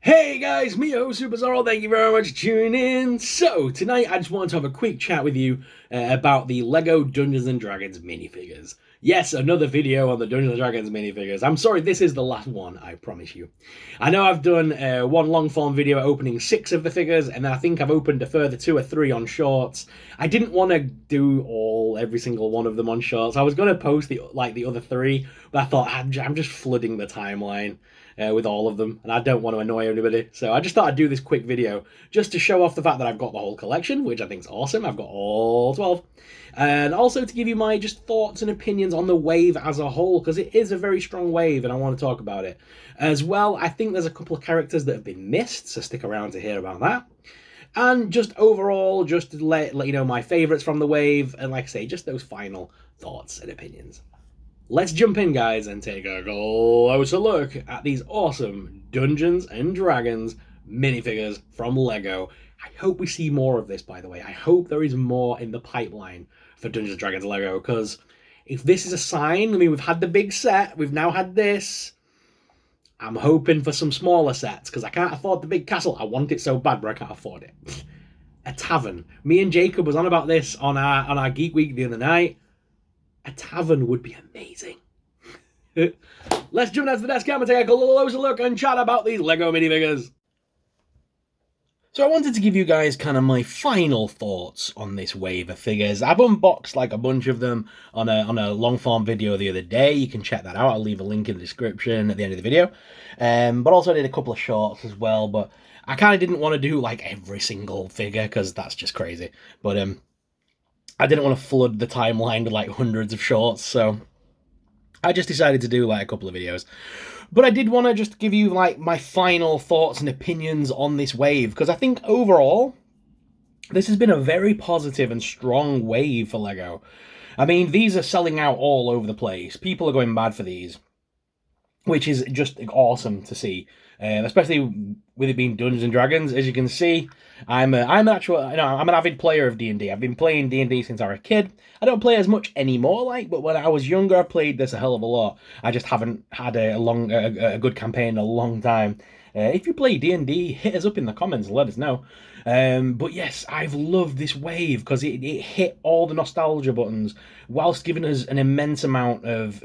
Hey guys, me SuperSorrell, thank you very much for tuning in. So, tonight I just wanted to have a quick chat with you about the LEGO Dungeons and Dragons minifigures. Yes, another video on the Dungeons and Dragons minifigures. I'm sorry, this is the last one, I promise you. I know I've done one long form video opening 6 of the figures, and I think I've opened a further 2 or 3 on shorts. I didn't want to do every single one of them on shorts. I was going to post the other 3, but I thought I'm just flooding the timeline with all of them, and I don't want to annoy anybody. So I just thought I'd do this quick video just to show off the fact that I've got the whole collection, which I think is awesome. I've got all 12. And also to give you my just thoughts and opinions on the wave as a whole, because it is a very strong wave and I want to talk about it. As well, I think there's a couple of characters that have been missed, so stick around to hear about that. And just overall, just to let you know my favourites from the wave, and like I say, just those final thoughts and opinions. Let's jump in, guys, and take a closer look at these awesome Dungeons and Dragons minifigures from LEGO. I hope we see more of this, by the way. I hope there is more in the pipeline for Dungeons and Dragons LEGO, because if this is a sign, I mean, we've had the big set, we've now had this. I'm hoping for some smaller sets, because I can't afford the big castle. I want it so bad, but I can't afford it. A tavern. Me and Jacob was on about this on our Geek Week the other night. A tavern would be amazing. Let's jump down to the desk cam and take a closer look and chat about these LEGO minifigures. So I wanted to give you guys kind of my final thoughts on this wave of figures. I've unboxed like a bunch of them on a long form video the other day. You can check that out. I'll leave a link in the description at the end of the video. But also I did a couple of shorts as well. But I kind of didn't want to do like every single figure because that's just crazy. But I didn't want to flood the timeline with like hundreds of shorts, so I just decided to do like a couple of videos. But I did want to just give you like my final thoughts and opinions on this wave, because I think overall this has been a very positive and strong wave for LEGO. I mean, these are selling out all over the place. People are going mad for these, which is just awesome to see. Especially with it being Dungeons and Dragons, as you can see, I'm an avid player of D&D. I've been playing D&D since I was a kid. I don't play as much anymore, but when I was younger, I played this a hell of a lot. I just haven't had a good campaign in a long time. If you play D&D, hit us up in the comments and let us know. But yes, I've loved this wave because it hit all the nostalgia buttons whilst giving us an immense amount of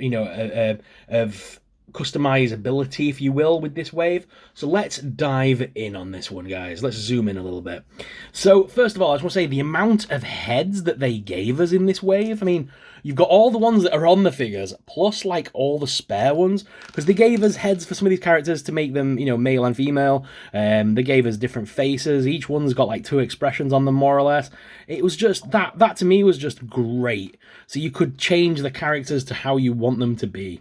of customizability, if you will, with this wave. So let's dive in on this one, guys. Let's zoom in a little bit. So first of all, I just want to say the amount of heads that they gave us in this wave. I mean, you've got all the ones that are on the figures, plus like all the spare ones, because they gave us heads for some of these characters to make them, male and female. They gave us different faces. Each one's got like 2 expressions on them, more or less. It was just that to me was just great. So you could change the characters to how you want them to be.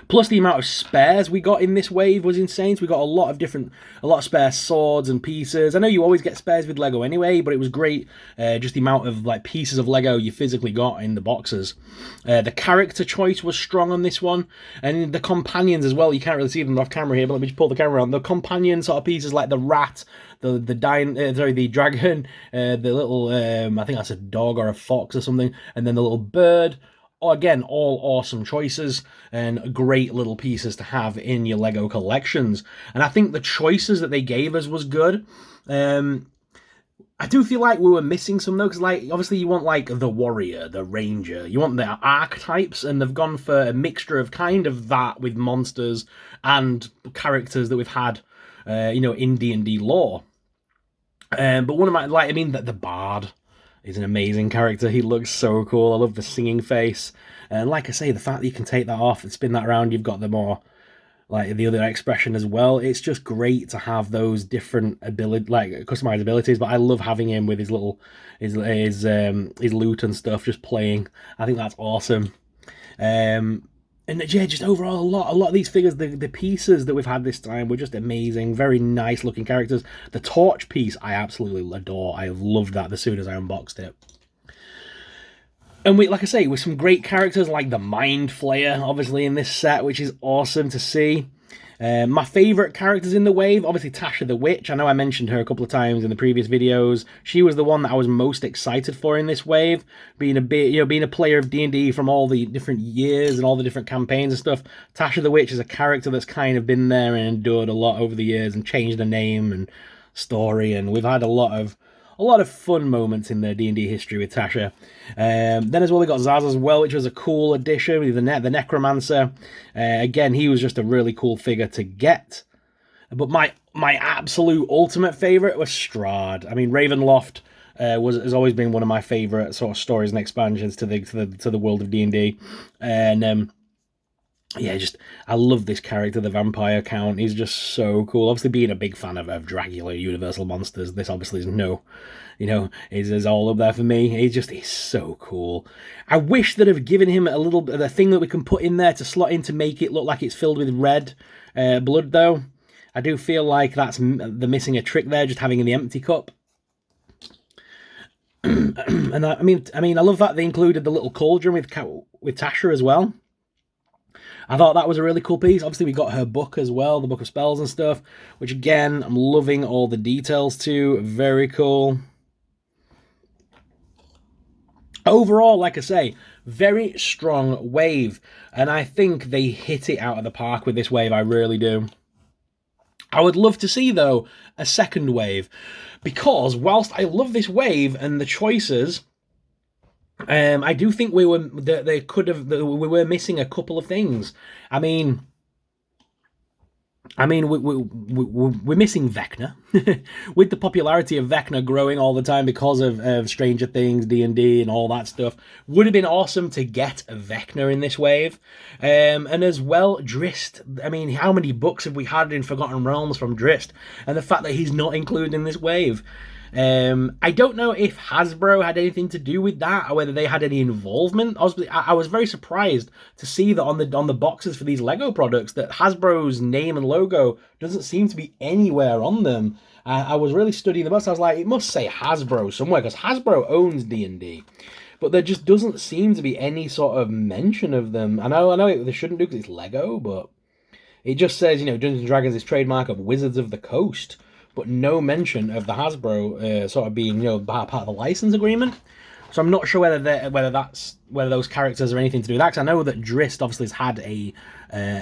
Plus, the amount of spares we got in this wave was insane. So we got a lot of spare swords and pieces. I know you always get spares with LEGO anyway, but it was great. Just the amount of like pieces of LEGO you physically got in the boxes. The character choice was strong on this one, and the companions as well. You can't really see them off camera here, but let me just pull the camera on. The companion sort of pieces like the rat, the dragon, the little I think that's a dog or a fox or something, and then the little bird. Again, all awesome choices and great little pieces to have in your LEGO collections. And I think the choices that they gave us was good. I do feel like we were missing some though, because like obviously you want like the warrior, the ranger, you want the archetypes, and they've gone for a mixture of kind of that with monsters and characters that we've had, in D&D lore. But one of my the bard. He's an amazing character. He looks so cool. I love the singing face. And like I say, the fact that you can take that off and spin that around, you've got the more, like, the other expression as well. It's just great to have those different ability, like, customized abilities. But I love having him with his little, his lute and stuff just playing. I think that's awesome. And yeah, just overall, a lot of these figures, the pieces that we've had this time were just amazing. Very nice looking characters. The torch piece, I absolutely adore. I have loved that as soon as I unboxed it. And like I say, with some great characters like the Mind Flayer, obviously, in this set, which is awesome to see. My favourite characters in the wave, obviously Tasha the Witch. I know I mentioned her a couple of times in the previous videos. She was the one that I was most excited for in this wave, being a player of D&D from all the different years and all the different campaigns and stuff. Tasha the Witch is a character that's kind of been there and endured a lot over the years and changed her name and story, and we've had a lot of fun moments in the D&D history with Tasha. Then as well, we got Zaz as well, which was a cool addition with the Necromancer. Again, he was just a really cool figure to get. But my absolute ultimate favourite was Strahd. I mean, Ravenloft has always been one of my favourite sort of stories and expansions to the world of D&D. And yeah, I love this character, the Vampire Count. He's just so cool. Obviously, being a big fan of Dracula, Universal Monsters, this obviously is is all up there for me. He's so cool. I wish that have given him a thing that we can put in there to slot in to make it look like it's filled with red blood, though. I do feel like that's the missing a trick there, just having in the empty cup. And I mean, I love that they included the little cauldron with Tasha as well. I thought that was a really cool piece. Obviously, we got her book as well, the Book of Spells and stuff, which again, I'm loving all the details too. Very cool. Overall, like I say, very strong wave, and I think they hit it out of the park with this wave. I really do. I would love to see, though, a second wave, because whilst I love this wave and the choices, I do think we were missing a couple of things. I mean, we're missing Vecna. With the popularity of Vecna growing all the time because of Stranger Things, D&D, and all that stuff, would have been awesome to get a Vecna in this wave. And as well, Drizzt. I mean, how many books have we had in Forgotten Realms from Drizzt? And the fact that he's not included in this wave. I don't know if Hasbro had anything to do with that, or whether they had any involvement. I was very surprised to see that on the boxes for these LEGO products that Hasbro's name and logo doesn't seem to be anywhere on them. I was really studying the box. I was like, it must say Hasbro somewhere, because Hasbro owns D&D. But there just doesn't seem to be any sort of mention of them. I know they shouldn't do because it's LEGO, but it just says, Dungeons & Dragons is trademark of Wizards of the Coast. But no mention of the Hasbro sort of being, part of the license agreement. So I'm not sure whether those characters are anything to do with that. Because I know that Drizzt obviously has had a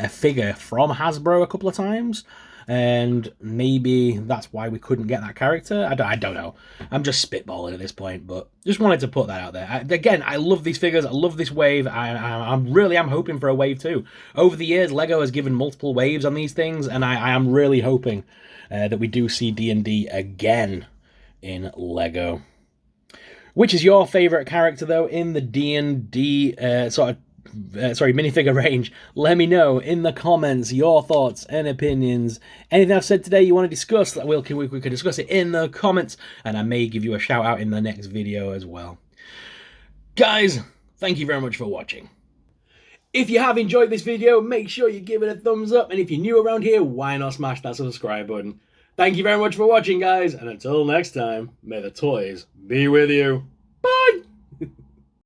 figure from Hasbro a couple of times, and maybe that's why we couldn't get that character. I don't know. I'm just spitballing at this point, but just wanted to put that out there. Again, I love these figures. I love this wave. I'm really hoping for a wave too. Over the years, LEGO has given multiple waves on these things, and I am really hoping that we do see D&D again in LEGO. Which is your favourite character, though, in the D&D minifigure range? Let me know in the comments your thoughts and opinions. Anything I've said today you want to discuss, we can discuss it in the comments, and I may give you a shout out in the next video as well. Guys, thank you very much for watching. If you have enjoyed this video, make sure you give it a thumbs up, and if you're new around here, why not smash that subscribe button? Thank you very much for watching, guys, and until next time, may the toys be with you. Bye!